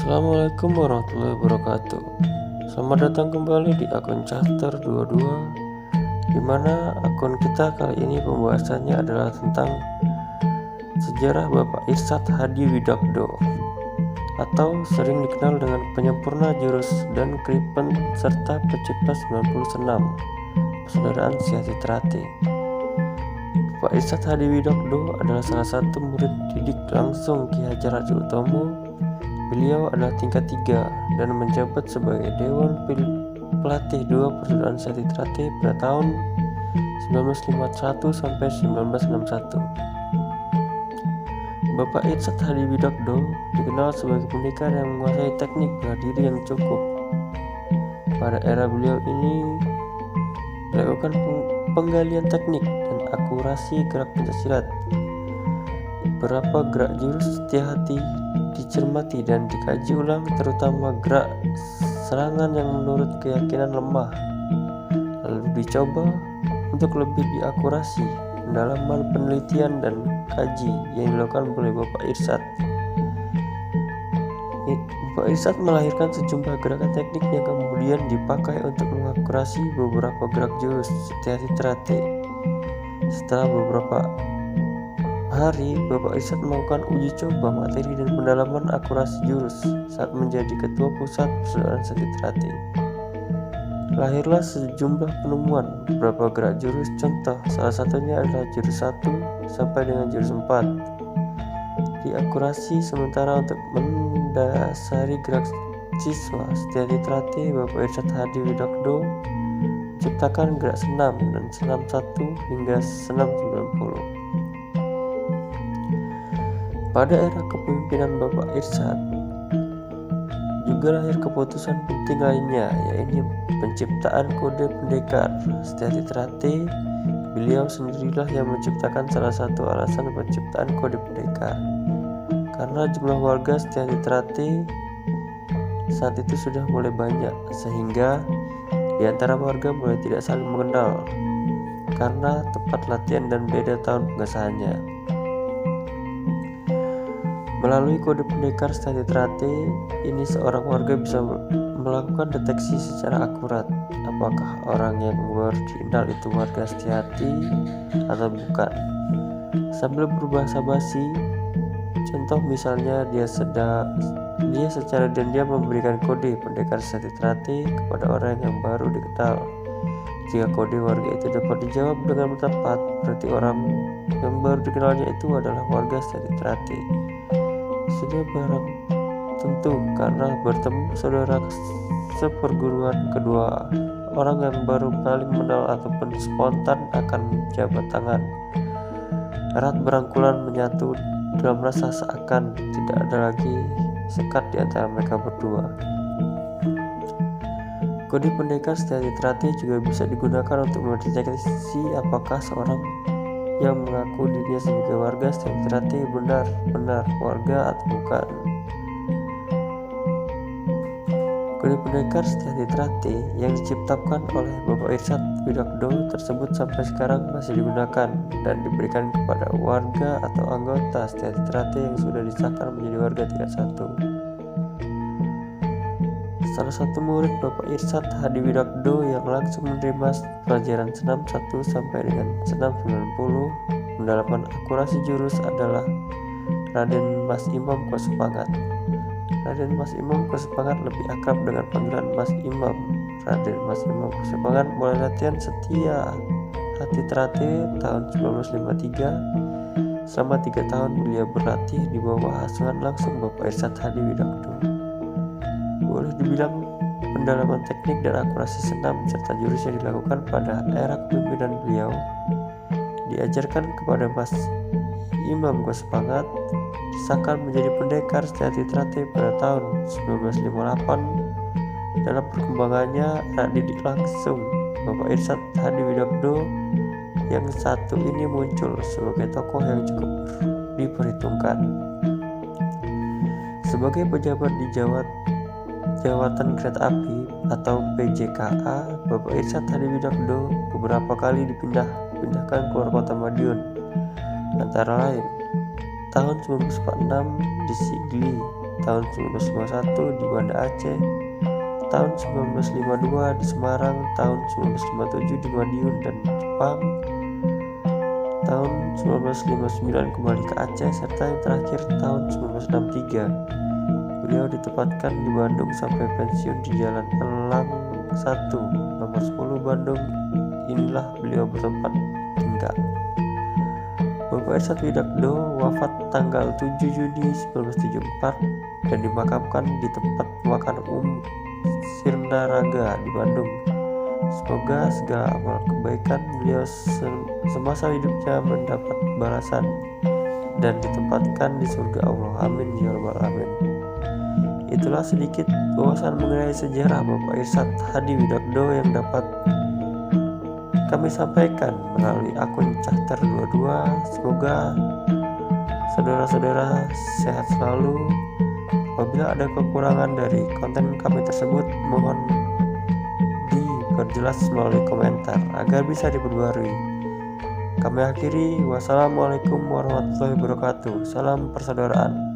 Assalamualaikum warahmatullahi wabarakatuh. Selamat datang kembali di akun Charter22, dimana akun kita kali ini pembahasannya adalah tentang sejarah Bapak Irsyad Hadi Widakdo, atau sering dikenal dengan penyempurna jurus dan kripen serta pencipta 90 senam persaudaraan Seati Trate. Bapak Irsyad Hadi Widakdo adalah salah satu murid didik langsung Ki Hajar Hadi Utomo. Beliau adalah tingkat 3 dan menjabat sebagai Dewan Pelatih 2 Persaudaraan Seati Trate pada tahun 1951 sampai 1961. Bapak Irsyad Hadi Widakdo dikenal sebagai pendekar yang menguasai teknik bela diri yang cukup. Pada era beliau ini dilakukan penggalian teknik dan akurasi gerak pencaksilat. Beberapa gerak jurus hati-hati dicermati dan dikaji ulang, terutama gerak serangan yang menurut keyakinan lemah, lalu dicoba untuk lebih diakurasi. Pendalaman penelitian dan kaji yang dilakukan oleh Bapak Irsyad. Bapak Irsyad melahirkan sejumlah gerakan teknik yang kemudian dipakai untuk mengakurasi beberapa gerak jurus Seati Trate. Setelah beberapa hari, Bapak Irsyad melakukan uji coba materi dan pendalaman akurasi jurus saat menjadi Ketua Pusat Persaudaraan Seati Trate. Lahirlah sejumlah penemuan beberapa gerak jurus. Contoh, salah satunya adalah jurus 1 sampai dengan jurus 4. Diakurasi sementara untuk mendasari gerak siswa Seati Trate, Bapak Irsyad Hadi Widakdo menciptakan gerak senam dan senam 1 hingga senam 90. Pada era kepemimpinan Bapak Irsyad juga lahir keputusan penting lainnya, yaitu penciptaan kode pendekar Seati Trate. Beliau sendirilah yang menciptakan salah satu alasan penciptaan kode pendekar, karena jumlah warga Seati Trate saat itu sudah mulai banyak, sehingga di antara warga mulai tidak saling mengenal karena tempat latihan dan beda tahun pengesahannya. Melalui kode pendekar Seati Trate ini, seorang warga bisa melakukan deteksi secara akurat apakah orang yang baru dikenal itu warga Seati atau bukan, sambil berbahasa basi. Contoh misalnya, dia secara diam-diam memberikan kode pendekar Seati Trate kepada orang yang baru dikenal. Jika kode warga itu dapat dijawab dengan tepat, berarti orang yang baru dikenalnya itu adalah warga Seati Trate. Sudah barang tentu karena bertemu saudara seperguruan, kedua orang yang baru saling mengenal ataupun spontan akan jabat tangan erat, berangkulan, menyatu dalam rasa seakan tidak ada lagi sekat di antara mereka berdua. Kode pendekar Seati Trate juga bisa digunakan untuk mendeteksi apakah seorang yang mengaku dirinya sebagai warga Seati Trate benar-benar warga atau bukan. Kode pendekar Seati Trate yang diciptakan oleh Bapak Irsyad Widakdo tersebut sampai sekarang masih digunakan dan diberikan kepada warga atau anggota Seati Trate yang sudah disahkan menjadi warga tingkat 1. Salah satu murid Bapak Irsyad Hadi Widakdo yang langsung menerima pelajaran senam 1 sampai dengan senam 90 pendalaman akurasi jurus adalah Raden Mas Imam Kosepangat. Raden Mas Imam Kosepangat lebih akrab dengan panggilan Mas Imam. Raden Mas Imam Kosepangat mulai latihan Seati Trate tahun 1953. Selama 3 tahun beliau berlatih di bawah asuhan langsung Bapak Irsyad Hadi Widakdo. Boleh dibilang pendalaman teknik dan akurasi senam serta jurus yang dilakukan pada era kepemimpinan beliau diajarkan kepada Mas Imam Kosepangat, disahkan menjadi pendekar Seati Trate pada tahun 1958. Dalam perkembangannya, anak didik langsung Bapak Irsyad Hadi Widakdo yang satu ini muncul sebagai tokoh yang cukup diperhitungkan. Sebagai pejabat di Jawatan Kereta Api atau PJKA, Bapak Irsyad Hadi Widakdo beberapa kali dipindahkan keluar kota Madiun, antara lain tahun 1946 di Sigli tahun 1951 di Banda Aceh, tahun 1952 di Semarang, tahun 1957 di Madiun dan Jepang, tahun 1959 kembali ke Aceh, serta yang terakhir tahun 1963. Beliau ditempatkan di Bandung sampai pensiun di Jalan Elang 1, nomor 10 Bandung. Inilah beliau bertempat tinggal. Bapak Irsad Widakdo wafat tanggal 7 Juni 1974 dan dimakamkan di tempat pemakaman umum Sirna Raga di Bandung. Semoga segala amal kebaikan beliau semasa hidupnya mendapat balasan dan ditempatkan di surga Allah. Amin ya rabbal alamin. Itulah sedikit wawasan mengenai sejarah Bapak Irsad Hadi Widakdo yang dapat kami sampaikan melalui akun Cahter 22. Semoga saudara-saudara sehat selalu. Apabila ada kekurangan dari konten kami tersebut, mohon diperjelas melalui komentar agar bisa diperbarui. Kami akhiri, wassalamualaikum warahmatullahi wabarakatuh. Salam persaudaraan.